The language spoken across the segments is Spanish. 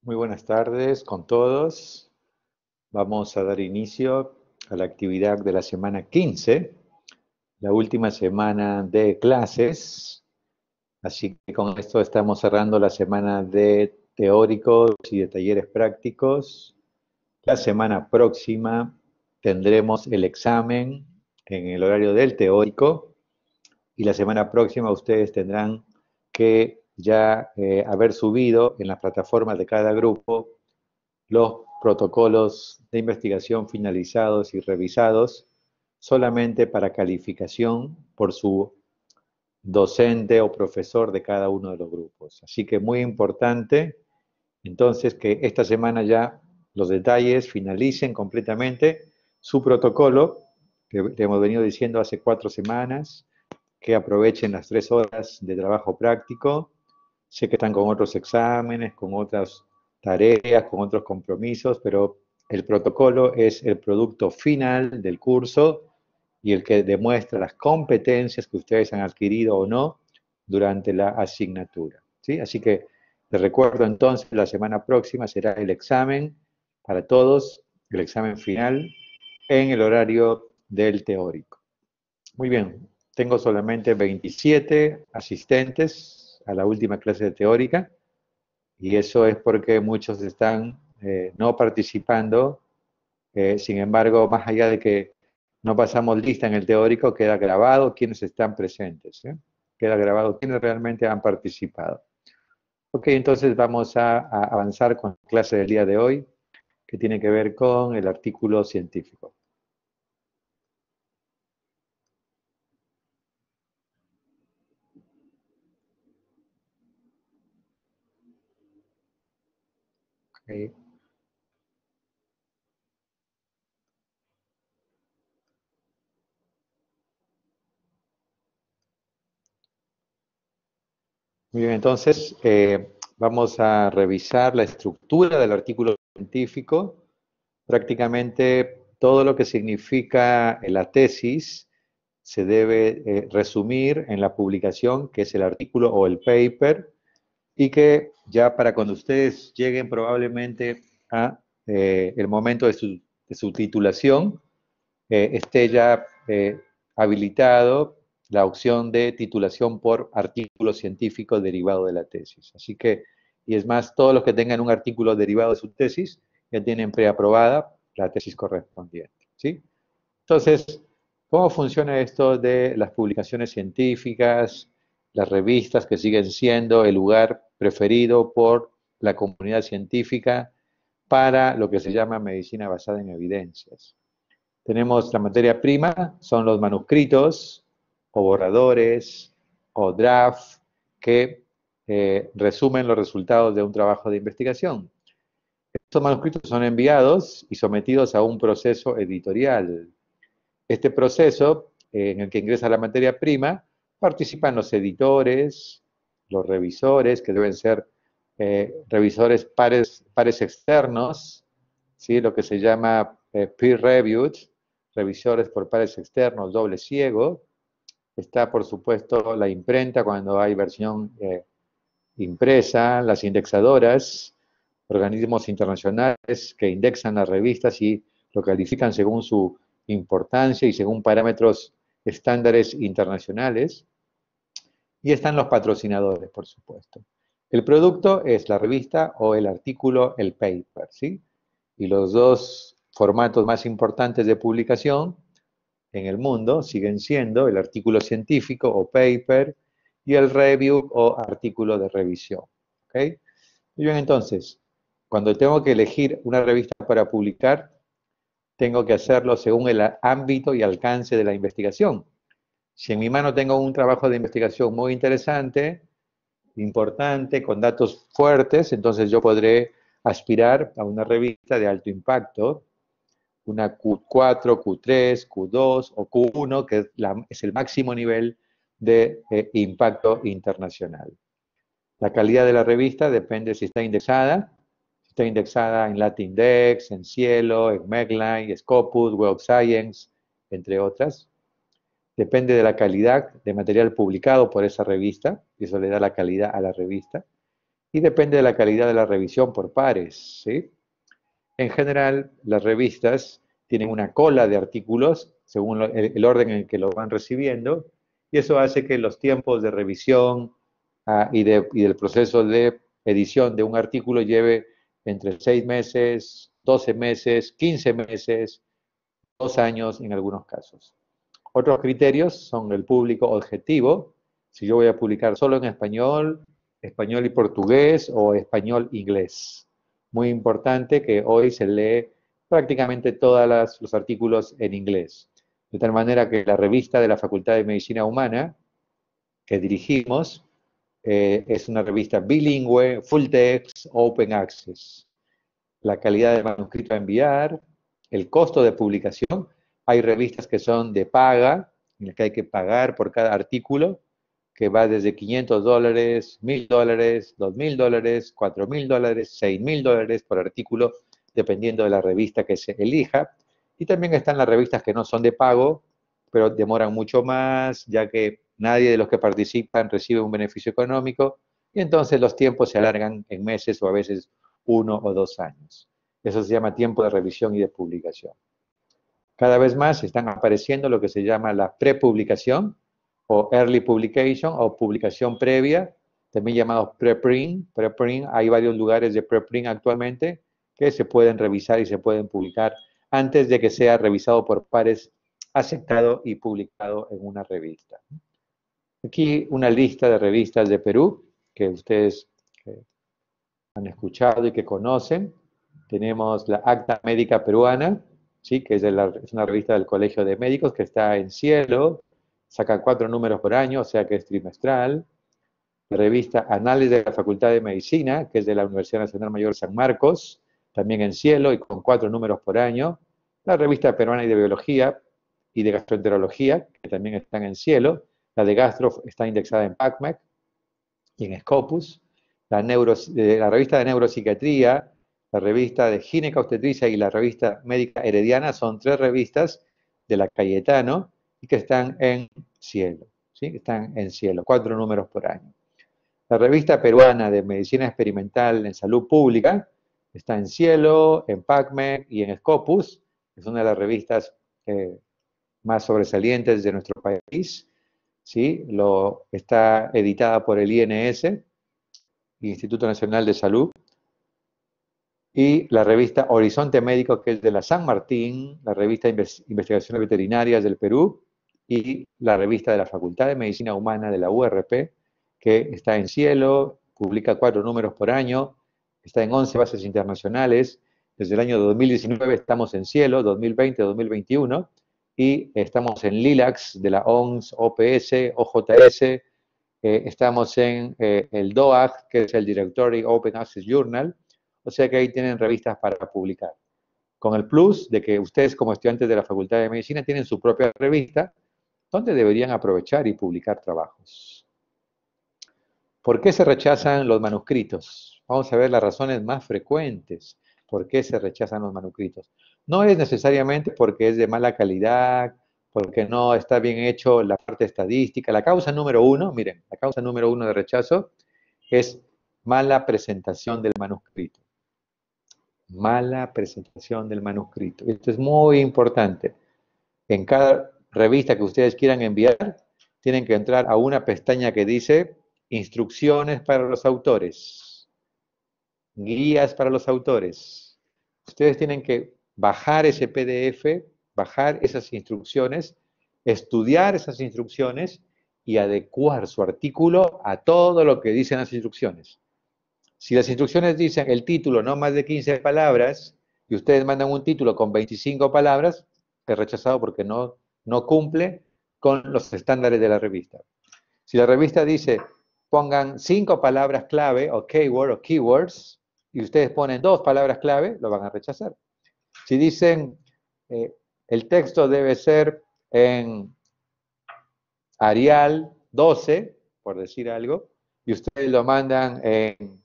Muy buenas tardes con todos. Vamos a dar inicio a la actividad de la semana 15, la última semana de clases. Así que con esto estamos cerrando la semana de teóricos y de talleres prácticos. La semana próxima tendremos el examen en el horario del teórico y la semana próxima ustedes tendrán que ya haber subido en las plataformas de cada grupo los protocolos de investigación finalizados y revisados solamente para calificación por su docente o profesor de cada uno de los grupos. Así que muy importante, entonces, que esta semana ya los detalles finalicen completamente su protocolo, que le hemos venido diciendo hace 4 semanas, que aprovechen las 3 horas de trabajo práctico. Sé que están con otros exámenes, con otras tareas, con otros compromisos, pero el protocolo es el producto final del curso y el que demuestra las competencias que ustedes han adquirido o no durante la asignatura, ¿sí? Así que les recuerdo entonces, la semana próxima será el examen para todos, el examen final en el horario del teórico. Muy bien, tengo solamente 27 asistentes a la última clase de teórica y eso es porque muchos están no participando. Sin embargo, más allá de que no pasamos lista en el teórico, queda grabado quienes están presentes, ¿eh? Queda grabado quienes realmente han participado. Ok, entonces vamos a avanzar con la clase del día de hoy, que tiene que ver con el artículo científico. Okay. Muy bien, entonces vamos a revisar la estructura del artículo científico. Prácticamente todo lo que significa la tesis se debe resumir en la publicación, que es el artículo o el paper, y que ya para cuando ustedes lleguen probablemente a el momento de su titulación, esté ya habilitado la opción de titulación por artículo científico derivado de la tesis. Así que, y es más, todos los que tengan un artículo derivado de su tesis ya tienen preaprobada la tesis correspondiente, ¿sí? Entonces, ¿cómo funciona esto de las publicaciones científicas, las revistas que siguen siendo el lugar preferido por la comunidad científica para lo que se llama medicina basada en evidencias? Tenemos la materia prima, son los manuscritos o borradores o draft que resumen los resultados de un trabajo de investigación. Estos manuscritos son enviados y sometidos a un proceso editorial. Este proceso, en el que ingresa la materia prima, participan los editores, los revisores, que deben ser revisores pares externos, ¿sí? Lo que se llama peer-reviewed, revisores por pares externos, doble ciego. Está, por supuesto, la imprenta cuando hay versión impresa, las indexadoras, organismos internacionales que indexan las revistas y lo califican según su importancia y según parámetros estándares internacionales. Y están los patrocinadores, por supuesto. El producto es la revista o el artículo, el paper, ¿sí? Y los dos formatos más importantes de publicación en el mundo siguen siendo el artículo científico o paper y el review o artículo de revisión. ¿Ok? Muy bien, entonces, cuando tengo que elegir una revista para publicar, tengo que hacerlo según el ámbito y alcance de la investigación. Si en mi mano tengo un trabajo de investigación muy interesante, importante, con datos fuertes, entonces yo podré aspirar a una revista de alto impacto, una Q4, Q3, Q2 o Q1, que es el máximo nivel de impacto internacional. La calidad de la revista depende si está indexada en LatinDex, en Cielo, en Medline, Scopus, Web of Science, entre otras. Depende de la calidad de material publicado por esa revista, y eso le da la calidad a la revista. y depende de la calidad de la revisión por pares, ¿sí? En general, las revistas tienen una cola de artículos según el orden en el que lo van recibiendo, y eso hace que los tiempos de revisión y del proceso de edición de un artículo lleve entre 6 meses, 12 meses, 15 meses, 2 años en algunos casos. Otros criterios son el público objetivo. Si yo voy a publicar solo en español, español y portugués o español-inglés. Muy importante que hoy se lee prácticamente todos los artículos en inglés. De tal manera que la revista de la Facultad de Medicina Humana que dirigimos es una revista bilingüe, full text, open access. La calidad del manuscrito a enviar, el costo de publicación. Hay revistas que son de paga, en las que hay que pagar por cada artículo, que va desde $500, $1000, $2000, $4000, $6000 por artículo, dependiendo de la revista que se elija. Y también están las revistas que no son de pago, pero demoran mucho más, ya que nadie de los que participan recibe un beneficio económico, y entonces los tiempos se alargan en meses o a veces 1 o 2 años. Eso se llama tiempo de revisión y de publicación. Cada vez más están apareciendo lo que se llama la prepublicación o early publication o publicación previa, también llamados preprint. Preprint, hay varios lugares de preprint actualmente que se pueden revisar y se pueden publicar antes de que sea revisado por pares, aceptado y publicado en una revista. Aquí una lista de revistas de Perú que ustedes han escuchado y que conocen. Tenemos la Acta Médica Peruana, ¿sí? Que es una revista del Colegio de Médicos que está en Cielo, saca 4 números por año, o sea que es trimestral. La revista Análisis de la Facultad de Medicina, que es de la Universidad Nacional Mayor San Marcos, también en Cielo y con 4 números por año. La revista Peruana de Biología y de Gastroenterología, que también están en Cielo. La de Gastro está indexada en PubMed y en Scopus. La revista de Neuropsiquiatría, la revista de Gineco-Obstetricia y la revista Médica Herediana son 3 revistas de la Cayetano y que están en Cielo, ¿sí? Están en Cielo, 4 números por año. La revista peruana de Medicina Experimental en Salud Pública está en Cielo, en PubMed y en Scopus. Es una de las revistas más sobresalientes de nuestro país, ¿sí? Está editada por el INS, Instituto Nacional de Salud, y la revista Horizonte Médico, que es de la San Martín, la revista de Investigaciones Veterinarias del Perú, y la revista de la Facultad de Medicina Humana de la URP, que está en Cielo, publica 4 números por año, está en 11 bases internacionales. Desde el año 2019 estamos en Cielo, 2020, 2021, y estamos en LILACS de la OMS, OPS, OJS, estamos en el DOAG, que es el Directory Open Access Journal, o sea que ahí tienen revistas para publicar. Con el plus de que ustedes como estudiantes de la Facultad de Medicina tienen su propia revista, donde deberían aprovechar y publicar trabajos. ¿Por qué se rechazan los manuscritos? Vamos a ver las razones más frecuentes por qué se rechazan los manuscritos. No es necesariamente porque es de mala calidad, porque no está bien hecho la parte estadística. La causa número 1, miren, la causa número 1 de rechazo es mala presentación del manuscrito. Mala presentación del manuscrito. Esto es muy importante. En cada revista que ustedes quieran enviar, tienen que entrar a una pestaña que dice instrucciones para los autores, guías para los autores. Ustedes tienen que bajar ese PDF, bajar esas instrucciones, estudiar esas instrucciones y adecuar su artículo a todo lo que dicen las instrucciones. Si las instrucciones dicen el título no más de 15 palabras y ustedes mandan un título con 25 palabras, es rechazado porque no cumple con los estándares de la revista. Si la revista dice pongan 5 palabras clave o keyword o keywords y ustedes ponen 2 palabras clave, lo van a rechazar. Si dicen el texto debe ser en Arial 12, por decir algo, y ustedes lo mandan en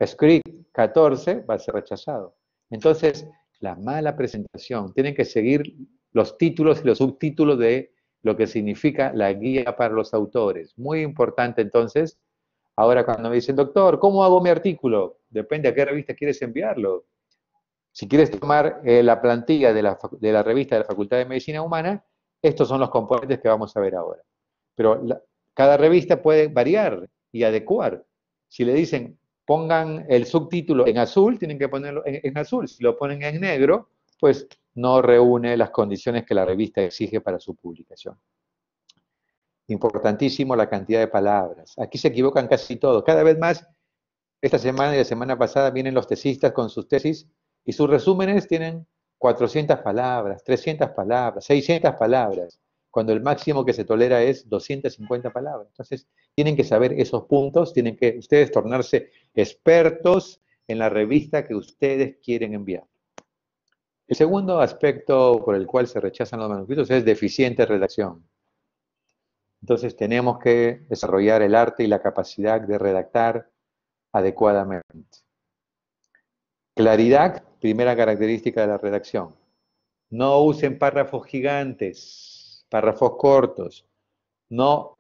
Script 14, va a ser rechazado. Entonces, la mala presentación, tienen que seguir los títulos y los subtítulos de lo que significa la guía para los autores. Muy importante, entonces, Ahora cuando me dicen, doctor, ¿cómo hago mi artículo? Depende a qué revista quieres enviarlo. Si quieres tomar la plantilla de la revista de la Facultad de Medicina Humana, estos son los componentes que vamos a ver ahora. Pero cada revista puede variar y adecuar. Si le dicen, pongan el subtítulo en azul, tienen que ponerlo en azul. Si lo ponen en negro, pues no reúne las condiciones que la revista exige para su publicación. Importantísimo la cantidad de palabras. Aquí se equivocan casi todos. Cada vez más, esta semana y la semana pasada vienen los tesistas con sus tesis y sus resúmenes tienen 400 palabras, 300 palabras, 600 palabras, cuando el máximo que se tolera es 250 palabras. Entonces, tienen que saber esos puntos, tienen que ustedes tornarse expertos en la revista que ustedes quieren enviar. El segundo aspecto por el cual se rechazan los manuscritos es deficiente redacción. Entonces, tenemos que desarrollar el arte y la capacidad de redactar adecuadamente. Claridad, primera característica de la redacción. No usen párrafos gigantes, párrafos cortos. No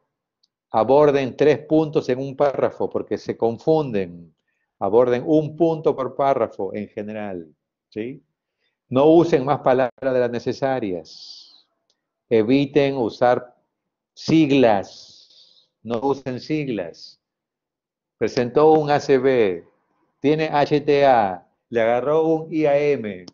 aborden 3 puntos en un párrafo porque se confunden. Aborden un punto por párrafo en general, ¿sí? No usen más palabras de las necesarias. Eviten usar siglas. No usen siglas. Presentó un ACB, tiene HTA, le agarró un IAM,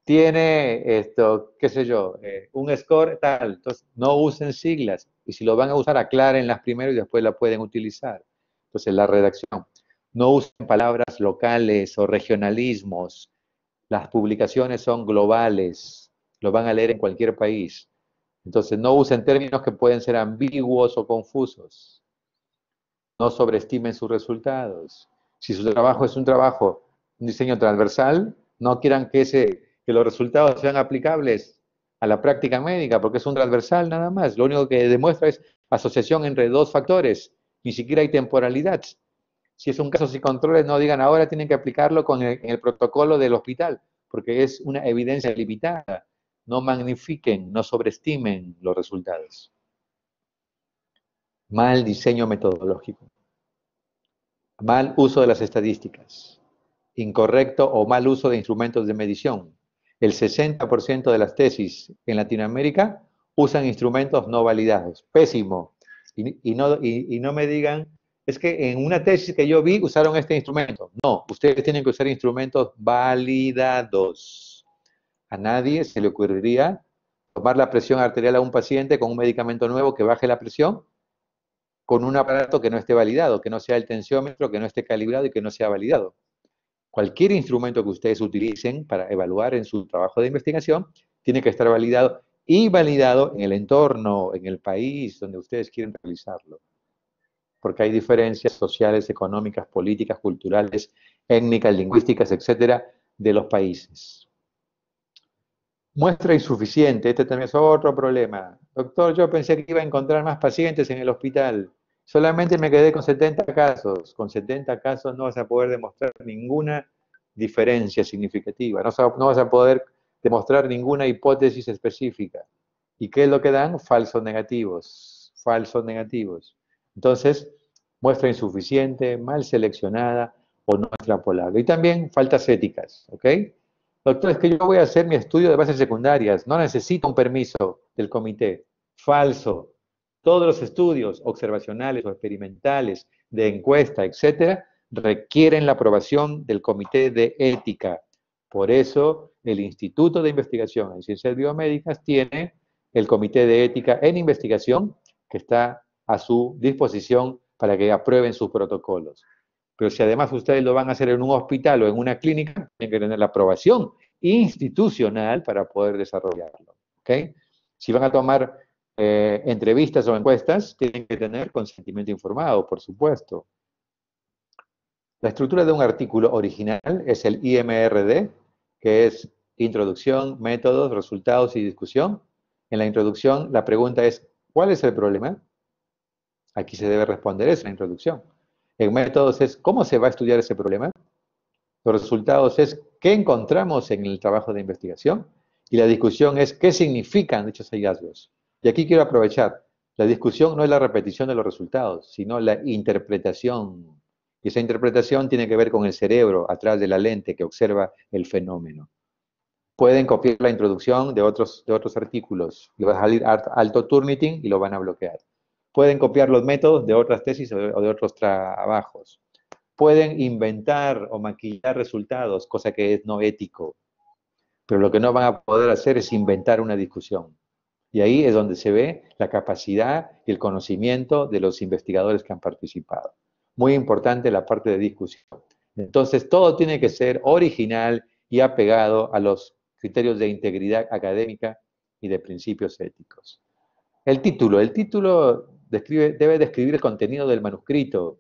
tiene esto, qué sé yo, un score tal. Entonces, no usen siglas. Y si lo van a usar, aclárenlas primero y después la pueden utilizar. Entonces, la redacción. No usen palabras locales o regionalismos. Las publicaciones son globales. Lo van a leer en cualquier país. Entonces, no usen términos que pueden ser ambiguos o confusos. No sobreestimen sus resultados. Si su trabajo es un diseño transversal, no quieran que los resultados sean aplicables a la práctica médica, porque es un transversal nada más. Lo único que demuestra es asociación entre dos factores, ni siquiera hay temporalidad. Si es un caso sin controles, no digan ahora tienen que aplicarlo en el protocolo del hospital, porque es una evidencia limitada. No magnifiquen, no sobreestimen los resultados. Mal diseño metodológico. Mal uso de las estadísticas. Incorrecto o mal uso de instrumentos de medición. El 60% de las tesis en Latinoamérica usan instrumentos no validados. Pésimo. Y no me digan, es que en una tesis que yo vi usaron este instrumento. No, ustedes tienen que usar instrumentos validados. A nadie se le ocurriría tomar la presión arterial a un paciente con un medicamento nuevo que baje la presión con un aparato que no esté validado, que no sea el tensiómetro, que no esté calibrado y que no sea validado. Cualquier instrumento que ustedes utilicen para evaluar en su trabajo de investigación tiene que estar validado y validado en el entorno, en el país donde ustedes quieren realizarlo. Porque hay diferencias sociales, económicas, políticas, culturales, étnicas, lingüísticas, etcétera, de los países. Muestra insuficiente, este también es otro problema. Doctor, yo pensé que iba a encontrar más pacientes en el hospital. Solamente me quedé con 70 casos. Con 70 casos no vas a poder demostrar ninguna diferencia significativa. No vas a poder demostrar ninguna hipótesis específica. ¿Y qué es lo que dan? Falsos negativos. Falsos negativos. Entonces, muestra insuficiente, mal seleccionada o no extrapolable. Y también faltas éticas, ¿ok? Doctor, es que yo voy a hacer mi estudio de bases secundarias, no necesito un permiso del comité. Falso. Todos los estudios observacionales o experimentales, de encuesta, etcétera, requieren la aprobación del comité de ética. Por eso, el Instituto de Investigación en Ciencias Biomédicas tiene el comité de ética en investigación que está a su disposición para que aprueben sus protocolos. Pero si además ustedes lo van a hacer en un hospital o en una clínica, tienen que tener la aprobación institucional para poder desarrollarlo. ¿Okay? Si van a tomar entrevistas o encuestas, tienen que tener consentimiento informado, por supuesto. La estructura de un artículo original es el IMRD, que es introducción, métodos, resultados y discusión. En la introducción, la pregunta es, ¿cuál es el problema? Aquí se debe responder eso en la introducción. En métodos es, ¿cómo se va a estudiar ese problema? Los resultados es, ¿qué encontramos en el trabajo de investigación? Y la discusión es, ¿qué significan dichos hallazgos? Y aquí quiero aprovechar, La discusión no es la repetición de los resultados, sino la interpretación. Y esa interpretación tiene que ver con el cerebro atrás de la lente que observa el fenómeno. Pueden copiar la introducción de otros artículos y va a salir alto Turnitin y lo van a bloquear. Pueden copiar los métodos de otras tesis o de otros trabajos. Pueden inventar o maquillar resultados, cosa que es no ético. Pero lo que no van a poder hacer es inventar una discusión. Y ahí es donde se ve la capacidad y el conocimiento de los investigadores que han participado. Muy importante la parte de discusión. Entonces, todo tiene que ser original y apegado a los criterios de integridad académica y de principios éticos. El título debe describir el contenido del manuscrito.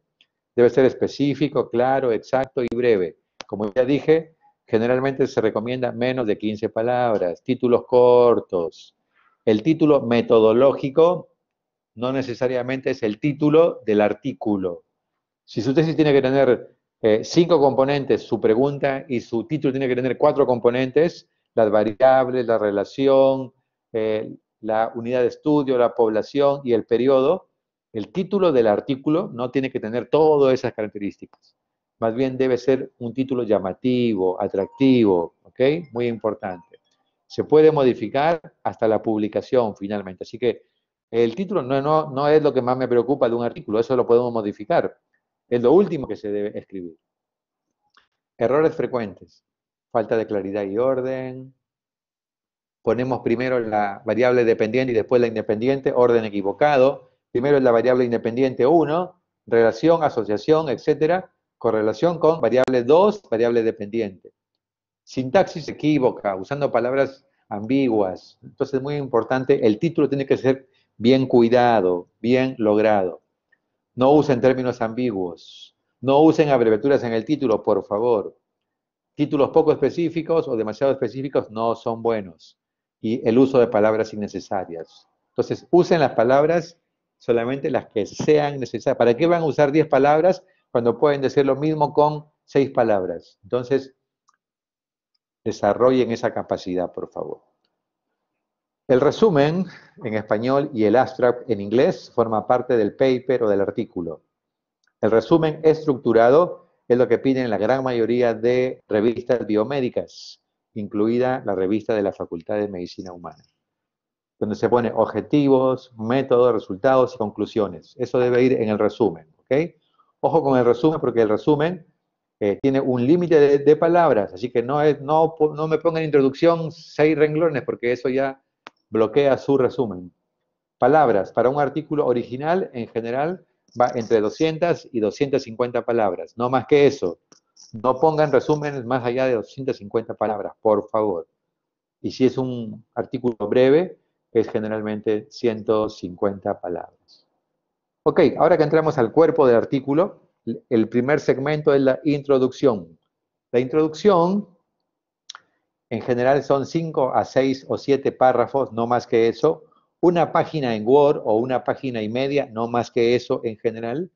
Debe ser específico, claro, exacto y breve. Como ya dije, generalmente se recomienda menos de 15 palabras, títulos cortos. El título metodológico no necesariamente es el título del artículo. Si su tesis tiene que tener 5 componentes, su pregunta y su título tiene que tener 4 componentes, las variables, la relación, la unidad de estudio, la población y el periodo, el título del artículo no tiene que tener todas esas características. Más bien debe ser un título llamativo, atractivo, ¿ok? Muy importante. Se puede modificar hasta la publicación finalmente. Así que el título no es lo que más me preocupa de un artículo, eso lo podemos modificar. Es lo último que se debe escribir. Errores frecuentes. Falta de claridad y orden. Ponemos primero la variable dependiente y después la independiente, orden equivocado. Primero es la variable independiente 1, relación, asociación, etcétera, correlación con variable 2, variable dependiente. Sintaxis equívoca, usando palabras ambiguas. Entonces es muy importante, el título tiene que ser bien cuidado, bien logrado. No usen términos ambiguos. No usen abreviaturas en el título, por favor. Títulos poco específicos o demasiado específicos no son buenos. Y el uso de palabras innecesarias. Entonces, usen las palabras solamente las que sean necesarias. ¿Para qué van a usar 10 palabras cuando pueden decir lo mismo con 6 palabras? Entonces, desarrollen esa capacidad, por favor. El resumen en español y el abstract en inglés forma parte del paper o del artículo. El resumen estructurado es lo que piden la gran mayoría de revistas biomédicas, incluida la revista de la Facultad de Medicina Humana, donde se pone objetivos, métodos, resultados y conclusiones. Eso debe ir en el resumen, ¿ok? Ojo con el resumen porque el resumen tiene un límite de palabras, así que no me pongan en introducción 6 renglones porque eso ya bloquea su resumen. Palabras para un artículo original en general va entre 200 y 250 palabras, no más que eso. No pongan resúmenes más allá de 250 palabras, por favor. Y si es un artículo breve, es generalmente 150 palabras. Ok, ahora que entramos al cuerpo del artículo, el primer segmento es la introducción. La introducción, en general, son 5 a 6 o 7 párrafos, no más que eso. Una página en Word o una página y media, no más que eso en general.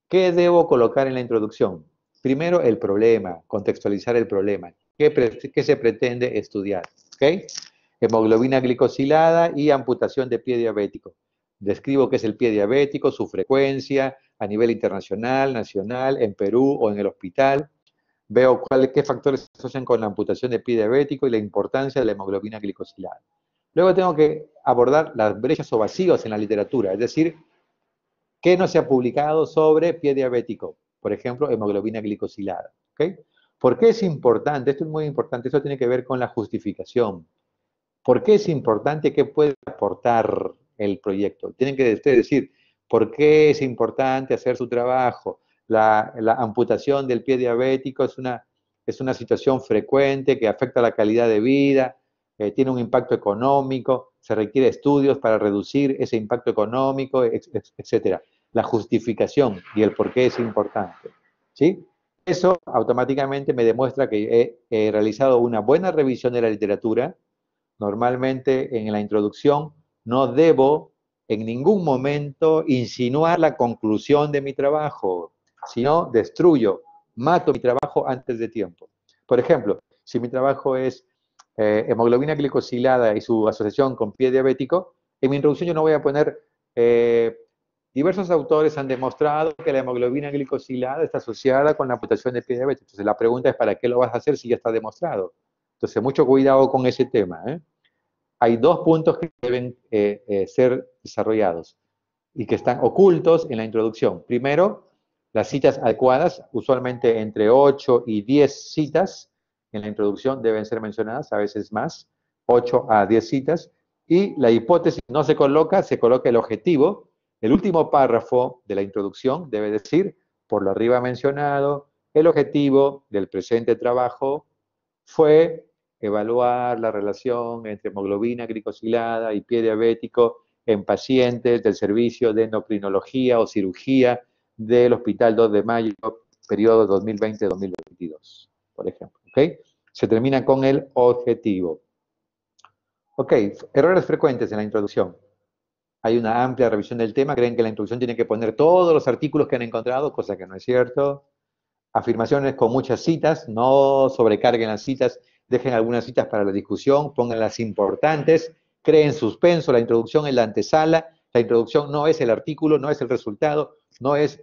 ¿Qué debo colocar en la introducción? Primero, el problema, contextualizar el problema. ¿Qué se pretende estudiar? ¿Okay? Hemoglobina glicosilada y amputación de pie diabético. Describo qué es el pie diabético, su frecuencia a nivel internacional, nacional, en Perú o en el hospital. Veo qué factores se asocian con la amputación de pie diabético y la importancia de la hemoglobina glicosilada. Luego tengo que abordar las brechas o vacíos en la literatura, es decir, ¿qué no se ha publicado sobre pie diabético? Por ejemplo, hemoglobina glicosilada. ¿Okay? ¿Por qué es importante? Esto es muy importante, esto tiene que ver con la justificación. ¿Por qué es importante? ¿Qué puede aportar el proyecto? Tienen que ustedes decir, ¿por qué es importante hacer su trabajo? La amputación del pie diabético es una situación frecuente que afecta la calidad de vida, tiene un impacto económico, se requiere estudios para reducir ese impacto económico, etc. La justificación y el por qué es importante. ¿Sí? Eso automáticamente me demuestra que he realizado una buena revisión de la literatura. Normalmente en la introducción no debo en ningún momento insinuar la conclusión de mi trabajo, sino destruyo, mato mi trabajo antes de tiempo. Por ejemplo, si mi trabajo es hemoglobina glicosilada y su asociación con pie diabético, en mi introducción yo no voy a poner Eh, Diversos autores han demostrado que la hemoglobina glicosilada está asociada con la amputación de pie diabético. Entonces la pregunta es, ¿para qué lo vas a hacer si ya está demostrado? Entonces, mucho cuidado con ese tema, ¿eh? Hay dos puntos que deben ser desarrollados y que están ocultos en la introducción. Primero, las citas adecuadas, usualmente entre 8 y 10 citas en la introducción deben ser mencionadas, a veces más, 8 a 10 citas, y la hipótesis no se coloca, se coloca el objetivo. El último párrafo de la introducción debe decir, por lo arriba mencionado, el objetivo del presente trabajo fue evaluar la relación entre hemoglobina glicosilada y pie diabético en pacientes del servicio de endocrinología o cirugía del Hospital 2 de Mayo, periodo 2020-2022, por ejemplo. ¿Okay? Se termina con el objetivo. Ok, errores frecuentes en la introducción. Hay una amplia revisión del tema, creen que la introducción tiene que poner todos los artículos que han encontrado, cosa que no es cierto. Afirmaciones con muchas citas, no sobrecarguen las citas, dejen algunas citas para la discusión, pongan las importantes, creen suspenso, la introducción es la antesala, la introducción no es el artículo, no es el resultado, no es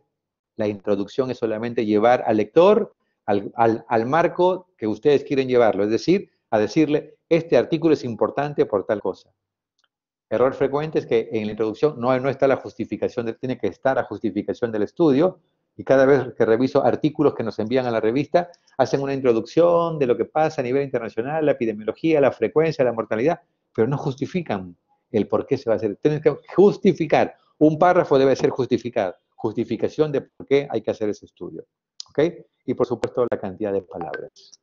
la introducción, es solamente llevar al lector al marco que ustedes quieren llevarlo, es decir, a decirle, este artículo es importante por tal cosa. Error frecuente es que en la introducción no está la justificación, tiene que estar la justificación del estudio, y cada vez que reviso artículos que nos envían a la revista, hacen una introducción de lo que pasa a nivel internacional, la epidemiología, la frecuencia, la mortalidad, pero no justifican el por qué se va a hacer. Tienen que justificar. Un párrafo debe ser justificado. Justificación de por qué hay que hacer ese estudio. ¿Ok? Y por supuesto la cantidad de palabras.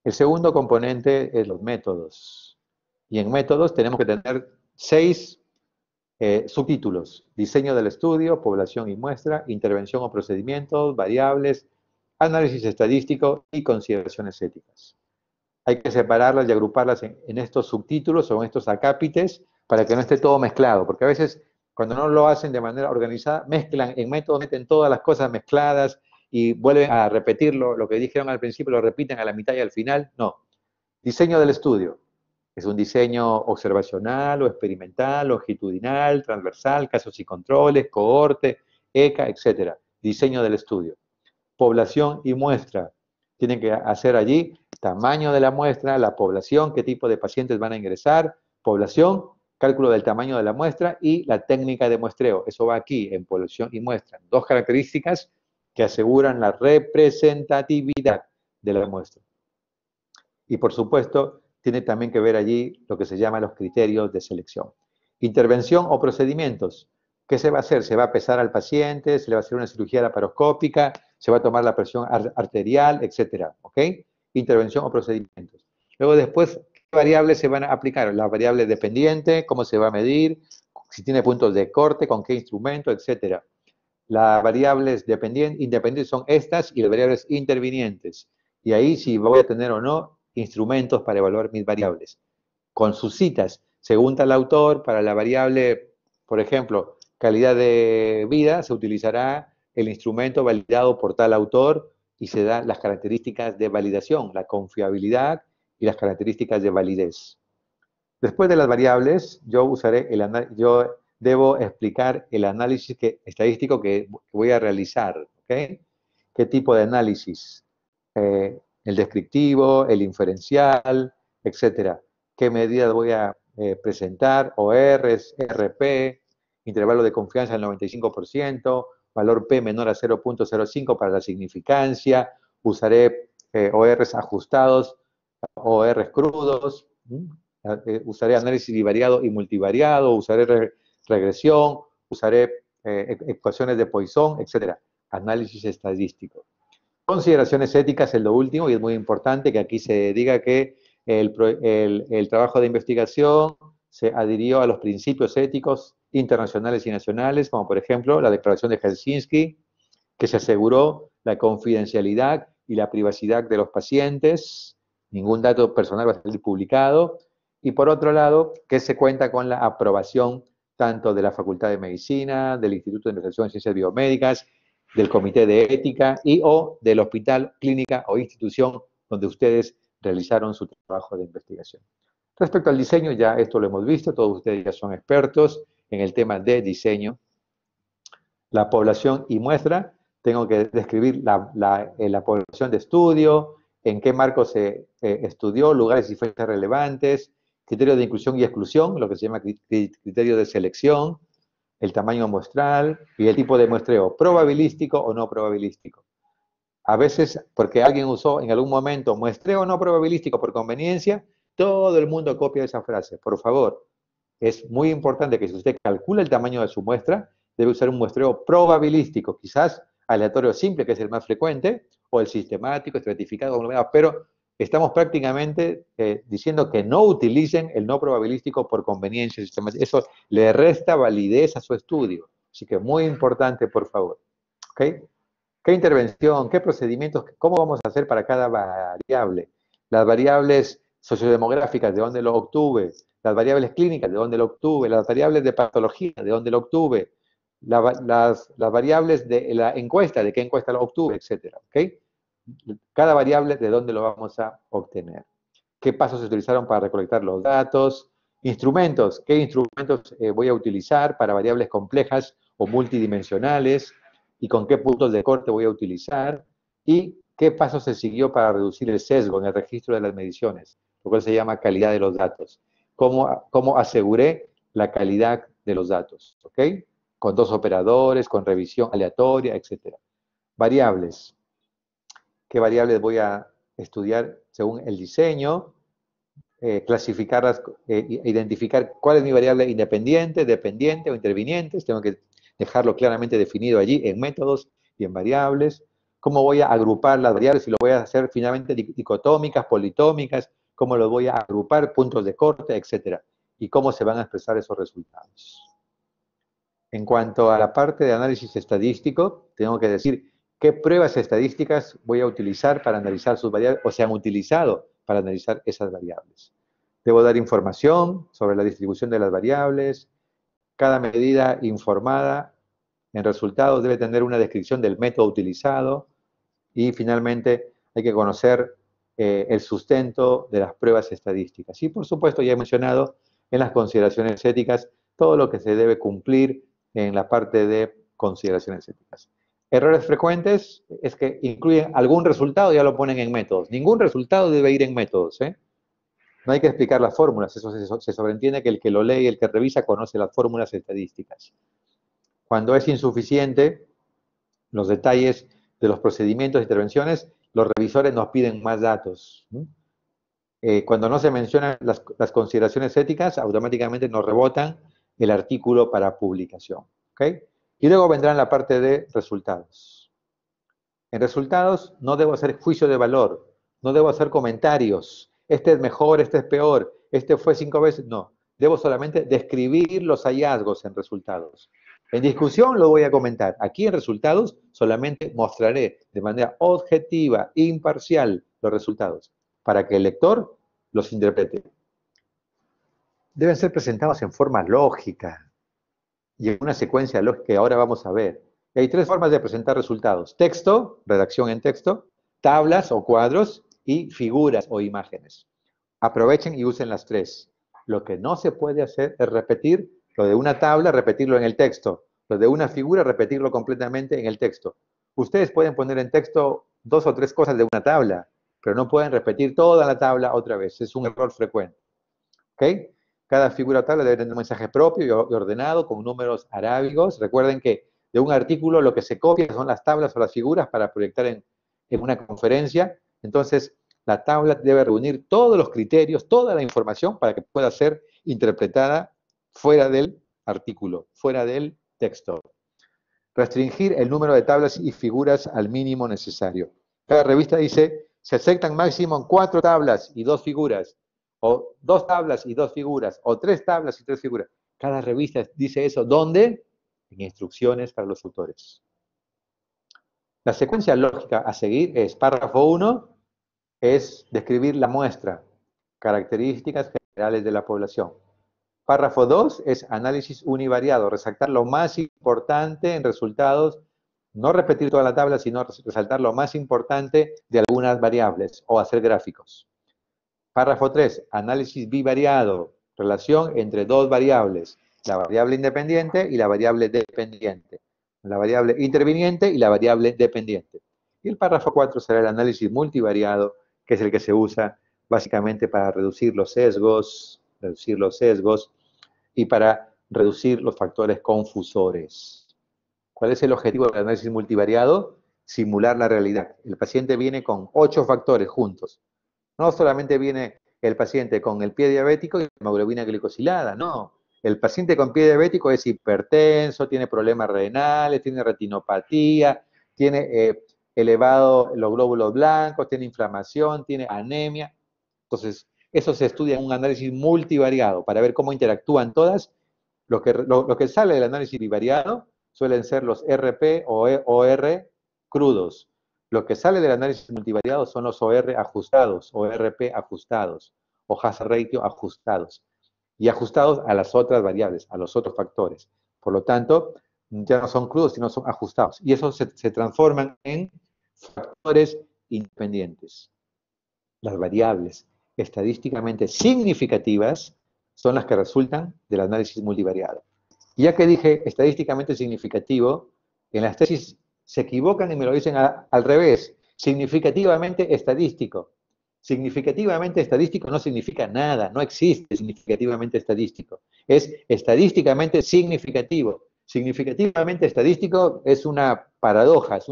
El segundo componente es los métodos. Y en métodos tenemos que tener 6 subtítulos: diseño del estudio, población y muestra, intervención o procedimientos, variables, análisis estadístico y consideraciones éticas. Hay que separarlas y agruparlas en estos subtítulos o en estos acápites para que no esté todo mezclado, porque a veces cuando no lo hacen de manera organizada, mezclan en métodos, meten todas las cosas mezcladas y vuelven a repetirlo, lo que dijeron al principio lo repiten a la mitad y al final. No. Diseño del estudio. Es un diseño observacional o experimental, longitudinal, transversal, casos y controles, cohorte, ECA, etc. Diseño del estudio. Población y muestra. Tienen que hacer allí tamaño de la muestra, la población, qué tipo de pacientes van a ingresar, población, cálculo del tamaño de la muestra y la técnica de muestreo. Eso va aquí en población y muestra. Dos características que aseguran la representatividad de la muestra. Y por supuesto, tiene también que ver allí lo que se llama los criterios de selección. Intervención o procedimientos. ¿Qué se va a hacer? Se va a pesar al paciente, se le va a hacer una cirugía laparoscópica, se va a tomar la presión arterial, etcétera. ¿Ok? Intervención o procedimientos. Luego después, ¿qué variables se van a aplicar? La variable dependiente, cómo se va a medir, si tiene puntos de corte, con qué instrumento, etcétera. Las variables independientes son estas y las variables intervinientes. Y ahí si voy a tener o no instrumentos para evaluar mis variables. Con sus citas, según tal autor, para la variable, por ejemplo, calidad de vida, se utilizará el instrumento validado por tal autor y se dan las características de validación, la confiabilidad y las características de validez. Después de las variables, yo debo explicar el análisis estadístico que voy a realizar. ¿Okay? ¿Qué tipo de análisis? El descriptivo, el inferencial, etcétera. ¿Qué medidas voy a presentar? ORs, RP, intervalo de confianza del 95%, valor P menor a 0.05 para la significancia, usaré ORs ajustados, ORs crudos, usaré análisis bivariado y multivariado, usaré regresión, usaré ecuaciones de Poisson, etcétera. Análisis estadístico. Consideraciones éticas es lo último y es muy importante que aquí se diga que el trabajo de investigación se adhirió a los principios éticos internacionales y nacionales, como por ejemplo la Declaración de Helsinki, que se aseguró la confidencialidad y la privacidad de los pacientes, ningún dato personal va a ser publicado, y por otro lado, que se cuenta con la aprobación tanto de la Facultad de Medicina, del Instituto de Investigación en Ciencias Biomédicas, del Comité de Ética y o del hospital, clínica o institución donde ustedes realizaron su trabajo de investigación. Respecto al diseño, ya esto lo hemos visto, todos ustedes ya son expertos en el tema de diseño. La población y muestra, tengo que describir la población de estudio, en qué marco se estudió, lugares y fechas relevantes, criterios de inclusión y exclusión, lo que se llama criterio de selección, el tamaño muestral y el tipo de muestreo, probabilístico o no probabilístico. A veces, porque alguien usó en algún momento muestreo no probabilístico por conveniencia, todo el mundo copia esa frase. Por favor, es muy importante que si usted calcula el tamaño de su muestra, debe usar un muestreo probabilístico, quizás aleatorio simple, que es el más frecuente, o el sistemático, estratificado, pero estamos prácticamente diciendo que no utilicen el no probabilístico por conveniencia sistemática. Eso le resta validez a su estudio. Así que muy importante, por favor. ¿Ok? ¿Qué intervención, qué procedimientos, cómo vamos a hacer para cada variable? Las variables sociodemográficas, ¿de dónde lo obtuve? Las variables clínicas, ¿de dónde lo obtuve? Las variables de patología, ¿de dónde lo obtuve? Las variables de la encuesta, ¿de qué encuesta lo obtuve? Etcétera. ¿Okay? Cada variable, ¿de dónde lo vamos a obtener? ¿Qué pasos se utilizaron para recolectar los datos? Instrumentos, ¿qué instrumentos voy a utilizar para variables complejas o multidimensionales? ¿Y con qué puntos de corte voy a utilizar? ¿Y qué pasos se siguió para reducir el sesgo en el registro de las mediciones? Lo cual se llama calidad de los datos. ¿Cómo aseguré la calidad de los datos? ¿Ok? Con dos operadores, con revisión aleatoria, etc. Variables. ¿Qué variables voy a estudiar según el diseño? Clasificarlas, identificar cuál es mi variable independiente, dependiente o intervinientes. Tengo que dejarlo claramente definido allí en métodos y en variables. ¿Cómo voy a agrupar las variables? Si lo voy a hacer finalmente dicotómicas, politómicas, cómo lo voy a agrupar, puntos de corte, etcétera. Y cómo se van a expresar esos resultados. En cuanto a la parte de análisis estadístico, tengo que decir qué pruebas estadísticas voy a utilizar para analizar sus variables o se han utilizado para analizar esas variables. Debo dar información sobre la distribución de las variables. Cada medida informada en resultados debe tener una descripción del método utilizado. Y finalmente hay que conocer el sustento de las pruebas estadísticas. Y por supuesto ya he mencionado en las consideraciones éticas todo lo que se debe cumplir en la parte de consideraciones éticas. Errores frecuentes es que incluyen algún resultado y ya lo ponen en métodos. Ningún resultado debe ir en métodos, ¿eh? No hay que explicar las fórmulas, eso se sobreentiende que el que lo lee y el que revisa conoce las fórmulas estadísticas. Cuando es insuficiente, los detalles de los procedimientos de intervenciones, los revisores nos piden más datos. Cuando no se mencionan las consideraciones éticas, automáticamente nos rebotan el artículo para publicación. ¿Okay? Y luego vendrá la parte de resultados. En resultados no debo hacer juicio de valor, no debo hacer comentarios, este es mejor, este es peor, este fue 5 veces, no. Debo solamente describir los hallazgos en resultados. En discusión lo voy a comentar. Aquí en resultados solamente mostraré de manera objetiva, imparcial, los resultados, para que el lector los interprete. Deben ser presentados en forma lógica y en una secuencia lógica que ahora vamos a ver. Y hay 3 formas de presentar resultados. Texto, redacción en texto, tablas o cuadros y figuras o imágenes. Aprovechen y usen las 3. Lo que no se puede hacer es repetir lo de una tabla, repetirlo en el texto. Lo de una figura, repetirlo completamente en el texto. Ustedes pueden poner en texto 2 o 3 cosas de una tabla, pero no pueden repetir toda la tabla otra vez. Es un error frecuente. ¿Ok? Cada figura o tabla debe tener un mensaje propio y ordenado con números arábigos. Recuerden que de un artículo lo que se copia son las tablas o las figuras para proyectar en una conferencia. Entonces, la tabla debe reunir todos los criterios, toda la información para que pueda ser interpretada fuera del artículo, fuera del texto. Restringir el número de tablas y figuras al mínimo necesario. Cada revista dice, se aceptan máximo 4 tablas y 2 figuras, o 2 tablas y 2 figuras, o 3 tablas y 3 figuras. Cada revista dice eso. ¿Dónde? En instrucciones para los autores. La secuencia lógica a seguir es párrafo 1, es describir la muestra, características generales de la población. Párrafo 2 es análisis univariado, resaltar lo más importante en resultados, no repetir toda la tabla, sino resaltar lo más importante de algunas variables o hacer gráficos. Párrafo 3, análisis bivariado, relación entre 2 variables. la variable independiente y la variable dependiente, la variable interviniente y la variable dependiente. Y el párrafo 4 será el análisis multivariado, que es el que se usa básicamente para reducir los sesgos y para reducir los factores confusores. ¿Cuál es el objetivo del análisis multivariado? Simular la realidad. El paciente viene con 8 factores juntos. No solamente viene el paciente con el pie diabético y la hemoglobina glicosilada, no. El paciente con pie diabético es hipertenso, tiene problemas renales, tiene retinopatía, tiene elevado los glóbulos blancos, tiene inflamación, tiene anemia. Entonces, eso se estudia en un análisis multivariado para ver cómo interactúan todas. Lo que sale del análisis bivariado suelen ser los RP o OR crudos. Lo que sale del análisis multivariado son los OR ajustados, o RP ajustados, o hazard ratio ajustados, y ajustados a las otras variables, a los otros factores. Por lo tanto, ya no son crudos, sino son ajustados. Y eso se transforman en factores independientes. Las variables estadísticamente significativas son las que resultan del análisis multivariado. Y ya que dije estadísticamente significativo, en las tesis se equivocan y me lo dicen al revés, significativamente estadístico. Significativamente estadístico no significa nada, no existe significativamente estadístico. Es estadísticamente significativo. Significativamente estadístico es una paradoja, es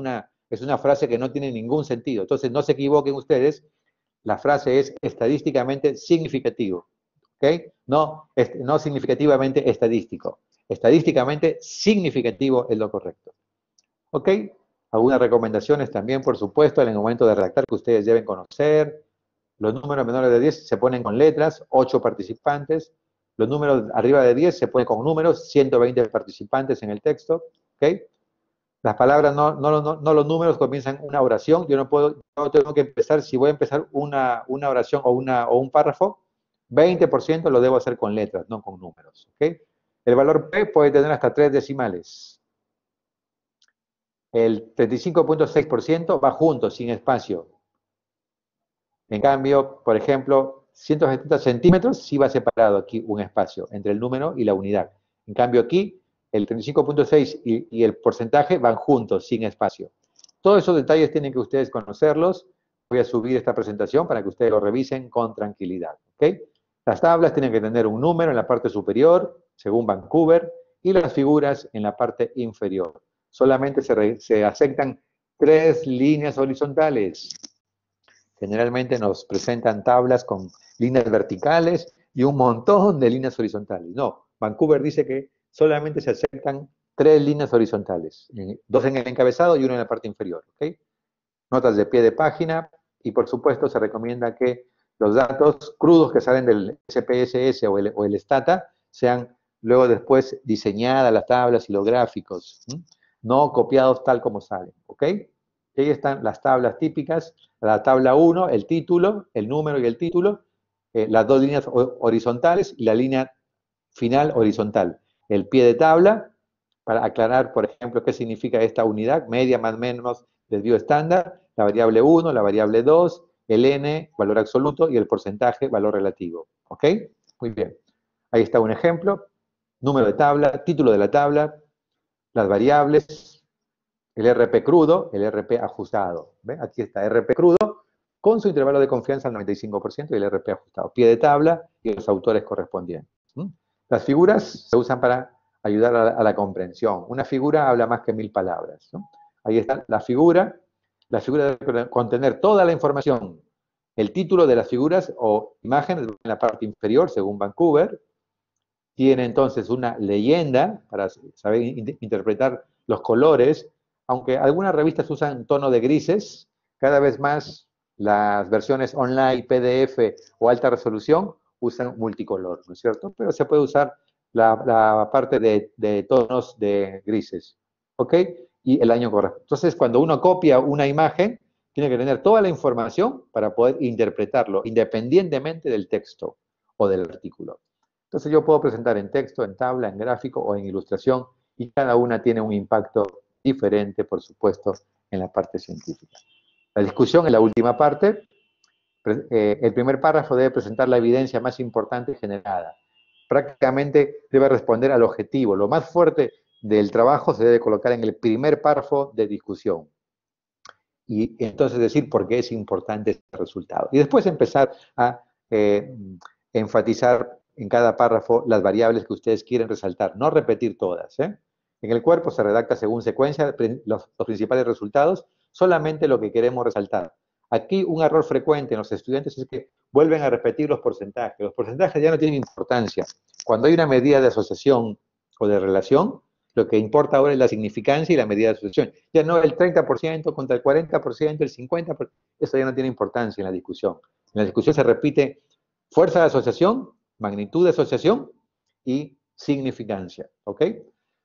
una frase que no tiene ningún sentido. Entonces no se equivoquen ustedes, la frase es estadísticamente significativo, ¿ok? No significativamente estadístico. Estadísticamente significativo es lo correcto. ¿Ok? Algunas recomendaciones también, por supuesto, en el momento de redactar que ustedes deben conocer. Los números menores de 10 se ponen con letras, 8 participantes. Los números arriba de 10 se ponen con números, 120 participantes en el texto. ¿Ok? Las palabras, no los números comienzan una oración. Yo no tengo que empezar, si voy a empezar una oración o un párrafo, 20% lo debo hacer con letras, no con números. ¿Ok? El valor P puede tener hasta 3 decimales. El 35.6% va junto, sin espacio. En cambio, por ejemplo, 170 centímetros sí va separado aquí un espacio entre el número y la unidad. En cambio aquí, el 35.6 y el porcentaje van juntos, sin espacio. Todos esos detalles tienen que ustedes conocerlos. Voy a subir esta presentación para que ustedes lo revisen con tranquilidad. ¿Okay? Las tablas tienen que tener un número en la parte superior, según Vancouver, y las figuras en la parte inferior. Solamente se aceptan 3 líneas horizontales. Generalmente nos presentan tablas con líneas verticales y un montón de líneas horizontales. No, Vancouver dice que solamente se aceptan 3 líneas horizontales, 2 en el encabezado y 1 en la parte inferior. ¿Okay? Notas de pie de página y por supuesto se recomienda que los datos crudos que salen del SPSS o el Stata sean luego después diseñadas las tablas y los gráficos, no copiados tal como salen. ¿Ok? Y ahí están las tablas típicas, la tabla 1, el título, el número y el título, las 2 líneas horizontales y la línea final horizontal. El pie de tabla, para aclarar, por ejemplo, qué significa esta unidad, media más menos desvío estándar, la variable 1, la variable 2, el n, valor absoluto, y el porcentaje, valor relativo. ¿Ok? Muy bien. Ahí está un ejemplo, número de tabla, título de la tabla, las variables, el RP crudo, el RP ajustado. ¿Ven? Aquí está RP crudo con su intervalo de confianza al 95% y el RP ajustado. Pie de tabla y los autores correspondientes. Las figuras se usan para ayudar a la comprensión. Una figura habla más que 1000 palabras. ¿No? Ahí está la figura debe contener toda la información. El título de las figuras o imágenes en la parte inferior, según Vancouver, tiene entonces una leyenda para saber interpretar los colores, aunque algunas revistas usan tono de grises, cada vez más las versiones online, PDF o alta resolución usan multicolor, ¿no es cierto? Pero se puede usar la parte de tonos de grises, ¿ok? Y el año correcto. Entonces, cuando uno copia una imagen, tiene que tener toda la información para poder interpretarlo, independientemente del texto o del artículo. Entonces yo puedo presentar en texto, en tabla, en gráfico o en ilustración y cada una tiene un impacto diferente, por supuesto, en la parte científica. La discusión en la última parte, el primer párrafo debe presentar la evidencia más importante generada. prácticamente debe responder al objetivo. Lo más fuerte del trabajo se debe colocar en el primer párrafo de discusión. Y entonces decir por qué es importante este resultado. Y después empezar a enfatizar en cada párrafo las variables que ustedes quieren resaltar, no repetir todas. En el cuerpo se redacta según secuencia los principales resultados, solamente lo que queremos resaltar. Aquí un error frecuente en los estudiantes es que vuelven a repetir los porcentajes. Los porcentajes ya no tienen importancia. Cuando hay una medida de asociación o de relación, lo que importa ahora es la significancia y la medida de asociación. Ya no el 30% contra el 40%, el 50%, eso ya no tiene importancia en la discusión. En la discusión se repite fuerza de asociación, magnitud de asociación y significancia. ¿Ok?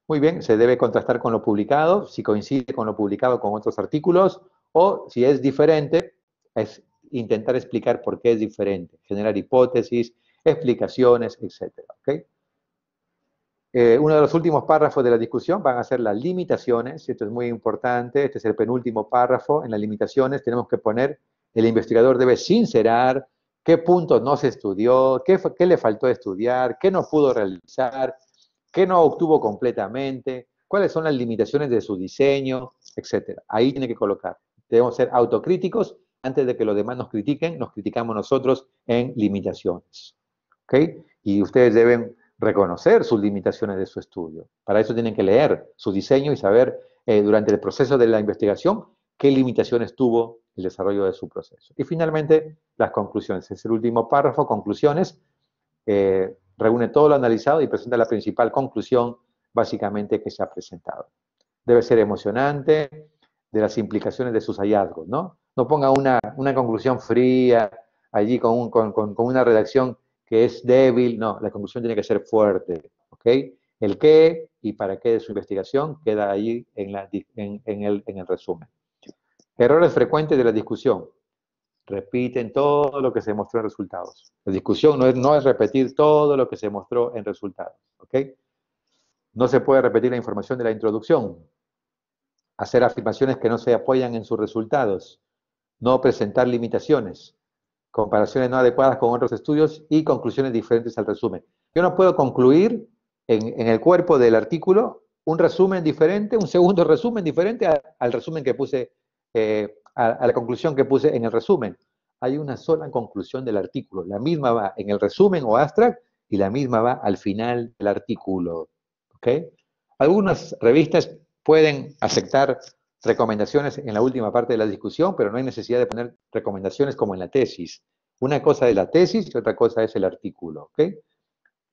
Muy bien, se debe contrastar con lo publicado, si coincide con lo publicado con otros artículos, o si es diferente, es intentar explicar por qué es diferente, generar hipótesis, explicaciones, etc. ¿Ok? Uno de los últimos párrafos de la discusión van a ser las limitaciones, esto es muy importante, este es el penúltimo párrafo, en las limitaciones tenemos que poner, el investigador debe sincerar qué puntos no se estudió, qué le faltó estudiar, qué no pudo realizar, qué no obtuvo completamente, cuáles son las limitaciones de su diseño, etc. Ahí tiene que colocar, debemos ser autocríticos, antes de que los demás nos critiquen, nos criticamos nosotros en limitaciones. ¿Ok? Y ustedes deben reconocer sus limitaciones de su estudio. Para eso tienen que leer su diseño y saber durante el proceso de la investigación qué limitaciones tuvo el desarrollo de su proceso. Y finalmente, las conclusiones. Es el último párrafo, conclusiones. Reúne todo lo analizado y presenta la principal conclusión básicamente que se ha presentado. Debe ser emocionante de las implicaciones de sus hallazgos, ¿no? No ponga una conclusión fría allí con una redacción que es débil, no, la conclusión tiene que ser fuerte, ¿ok? El qué y para qué de su investigación queda ahí en el resumen. Errores frecuentes de la discusión. Repiten todo lo que se mostró en resultados. La discusión no es repetir todo lo que se mostró en resultados, ¿ok? No se puede repetir la información de la introducción. Hacer afirmaciones que no se apoyan en sus resultados. No presentar limitaciones, comparaciones no adecuadas con otros estudios y conclusiones diferentes al resumen. Yo no puedo concluir en el cuerpo del artículo un resumen diferente, un segundo resumen diferente al resumen que puse, a la conclusión que puse en el resumen. Hay una sola conclusión del artículo, la misma va en el resumen o abstract y la misma va al final del artículo. ¿Ok? Algunas revistas pueden aceptar recomendaciones en la última parte de la discusión, pero no hay necesidad de poner recomendaciones como en la tesis. Una cosa es la tesis y otra cosa es el artículo. ¿Ok?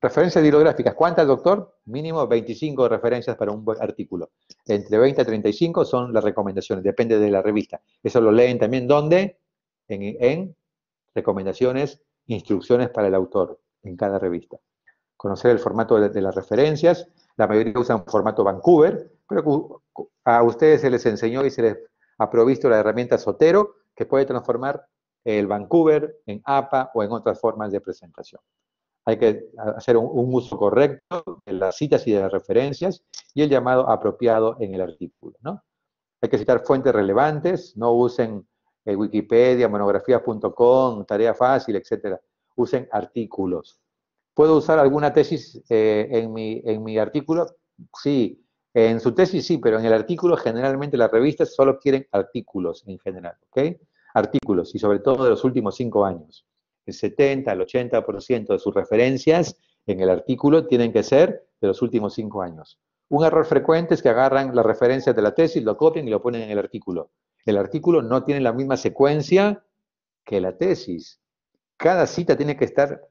Referencias bibliográficas. ¿Cuántas, doctor? Mínimo 25 referencias para un buen artículo. Entre 20 a 35 son las recomendaciones, depende de la revista. Eso lo leen también, ¿dónde? En recomendaciones, instrucciones para el autor en cada revista. Conocer el formato de las referencias. La mayoría usan formato Vancouver, pero a ustedes se les enseñó y se les ha provisto la herramienta Zotero, que puede transformar el Vancouver en APA o en otras formas de presentación. Hay que hacer un uso correcto de las citas y de las referencias y el llamado apropiado en el artículo, ¿no? Hay que citar fuentes relevantes, no usen Wikipedia, monografías.com, tarea fácil, etc. Usen artículos. ¿Puedo usar alguna tesis en mi artículo? Sí, en su tesis sí, pero en el artículo generalmente las revistas solo quieren artículos en general, ¿ok? Artículos, y sobre todo de los últimos 5 años. El 70, el 80% de sus referencias en el artículo tienen que ser de los últimos 5 años. Un error frecuente es que agarran las referencias de la tesis, lo copian y lo ponen en el artículo. El artículo no tiene la misma secuencia que la tesis. Cada cita tiene que estar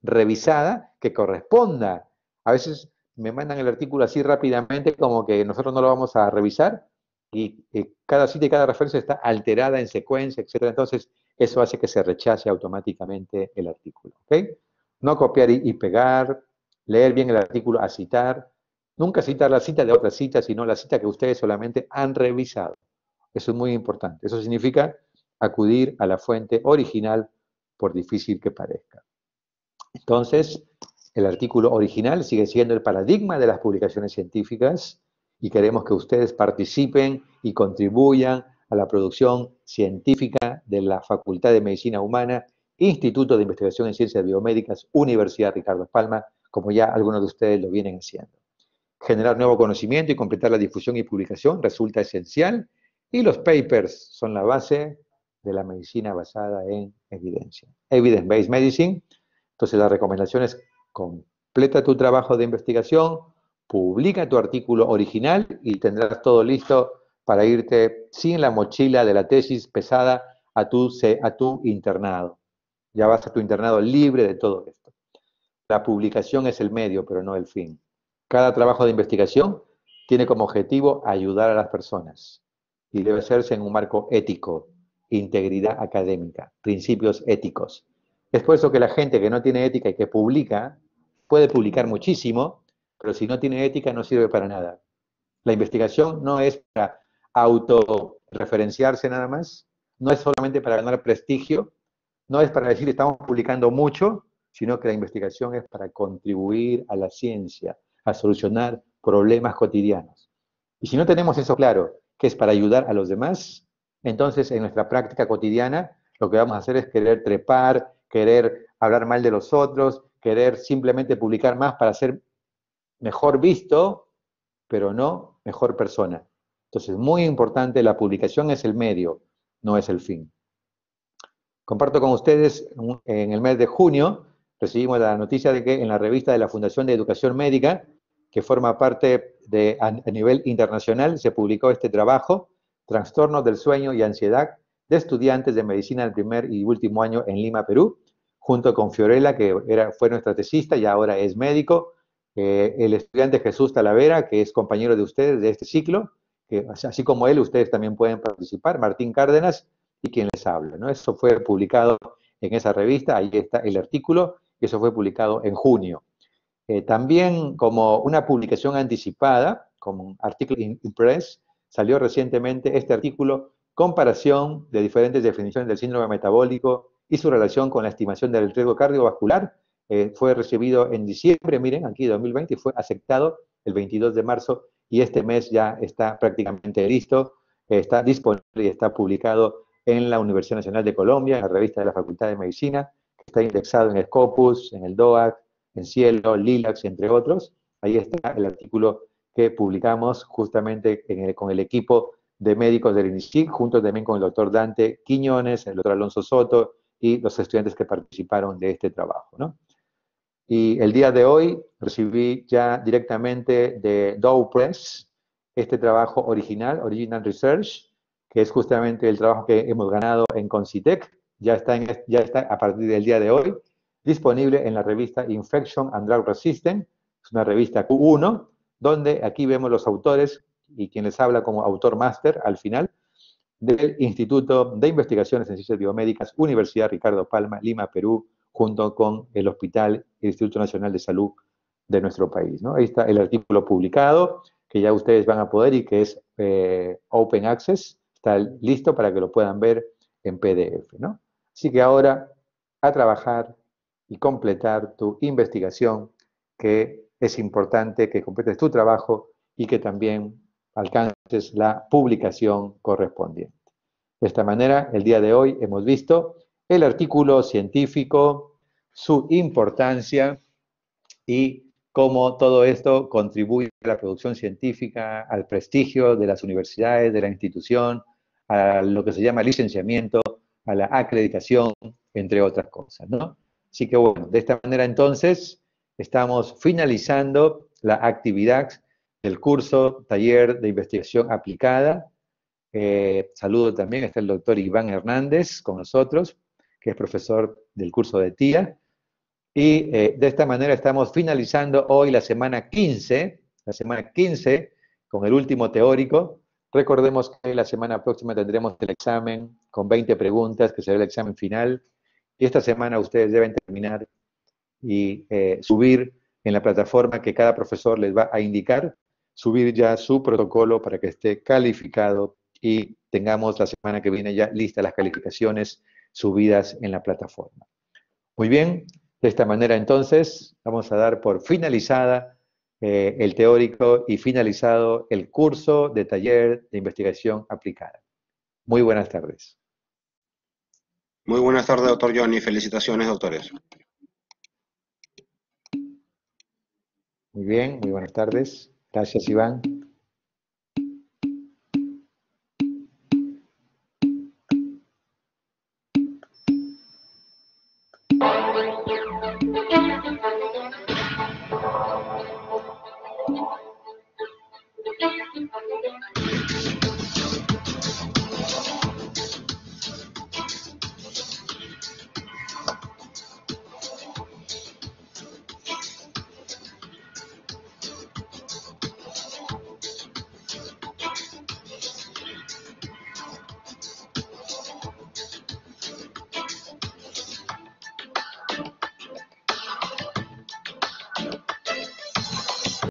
revisada, que corresponda. A veces me mandan el artículo así rápidamente como que nosotros no lo vamos a revisar y cada cita y cada referencia está alterada en secuencia, etc. Entonces, eso hace que se rechace automáticamente el artículo. ¿Ok? No copiar y pegar, leer bien el artículo a citar, nunca citar la cita de otra cita, sino la cita que ustedes solamente han revisado. Eso es muy importante. Eso significa acudir a la fuente original por difícil que parezca. Entonces, el artículo original sigue siendo el paradigma de las publicaciones científicas y queremos que ustedes participen y contribuyan a la producción científica de la Facultad de Medicina Humana Instituto de Investigación en Ciencias Biomédicas, Universidad Ricardo Palma, como ya algunos de ustedes lo vienen haciendo. Generar nuevo conocimiento y completar la difusión y publicación resulta esencial, y los papers son la base de la medicina basada en evidencia. Evidence-based medicine. Entonces, la recomendación es: completa tu trabajo de investigación, publica tu artículo original y tendrás todo listo para irte sin la mochila de la tesis pesada a tu internado. Ya vas a tu internado libre de todo esto. La publicación es el medio, pero no el fin. Cada trabajo de investigación tiene como objetivo ayudar a las personas y debe hacerse en un marco ético, integridad académica, principios éticos. Es por eso que la gente que no tiene ética y que publica, puede publicar muchísimo, pero si no tiene ética no sirve para nada. La investigación no es para autorreferenciarse nada más, no es solamente para ganar prestigio, no es para decir estamos publicando mucho, sino que la investigación es para contribuir a la ciencia, a solucionar problemas cotidianos. Y si no tenemos eso claro, que es para ayudar a los demás, entonces en nuestra práctica cotidiana lo que vamos a hacer es querer trepar, querer hablar mal de los otros, querer simplemente publicar más para ser mejor visto, pero no mejor persona. Entonces, muy importante, la publicación es el medio, no es el fin. Comparto con ustedes, en el mes de junio, recibimos la noticia de que en la revista de la Fundación de Educación Médica, que forma parte a nivel internacional, se publicó este trabajo: Trastornos del sueño y ansiedad de estudiantes de medicina del primer y último año en Lima, Perú, junto con Fiorella, que fue nuestra tesista y ahora es médico, el estudiante Jesús Talavera, que es compañero de ustedes de este ciclo, que así como él, ustedes también pueden participar, Martín Cárdenas, y quien les habla, ¿no? Eso fue publicado en esa revista, ahí está el artículo, y eso fue publicado en junio. También, como una publicación anticipada, como un artículo in press, salió recientemente este artículo: comparación de diferentes definiciones del síndrome metabólico y su relación con la estimación del riesgo cardiovascular. Fue recibido en diciembre, miren, aquí 2020, y fue aceptado el 22 de marzo, y este mes ya está prácticamente listo, está disponible y está publicado en la Universidad Nacional de Colombia, en la revista de la Facultad de Medicina, que está indexado en Scopus, en el DOAC, en Cielo, Lilacs, entre otros. Ahí está el artículo que publicamos justamente con el equipo de médicos del INICIC, junto también con el doctor Dante Quiñones, el doctor Alonso Soto y los estudiantes que participaron de este trabajo, ¿no? Y el día de hoy recibí ya directamente de Dow Press este trabajo original, Original Research, que es justamente el trabajo que hemos ganado en Concitec. Ya está a partir del día de hoy disponible en la revista Infection and Drug Resistance, es una revista Q1, donde aquí vemos los autores y quien les habla como autor máster al final, del Instituto de Investigaciones en Ciencias Biomédicas, Universidad Ricardo Palma, Lima, Perú, junto con el Hospital y el Instituto Nacional de Salud de nuestro país, ¿no? Ahí está el artículo publicado, que ya ustedes van a poder, y que es Open Access, está listo para que lo puedan ver en PDF, ¿no? Así que ahora a trabajar y completar tu investigación, que es importante que completes tu trabajo y que también alcances la publicación correspondiente. De esta manera, el día de hoy hemos visto el artículo científico, su importancia y cómo todo esto contribuye a la producción científica, al prestigio de las universidades, de la institución, a lo que se llama licenciamiento, a la acreditación, entre otras cosas, ¿no? Así que bueno, de esta manera entonces estamos finalizando la actividad del curso Taller de Investigación Aplicada. Saludo también, está el doctor Iván Hernández con nosotros, que es profesor del curso de TIA. Y de esta manera estamos finalizando hoy la semana 15 con el último teórico. Recordemos que la semana próxima tendremos el examen con 20 preguntas, que será el examen final. Y esta semana ustedes deben terminar y subir en la plataforma que cada profesor les va a indicar, subir ya su protocolo para que esté calificado y tengamos la semana que viene ya listas las calificaciones subidas en la plataforma. Muy bien, de esta manera entonces vamos a dar por finalizada el teórico y finalizado el curso de taller de investigación aplicada. Muy buenas tardes. Muy buenas tardes, doctor Johnny. Felicitaciones, doctores. Muy bien, muy buenas tardes. Gracias, Iván.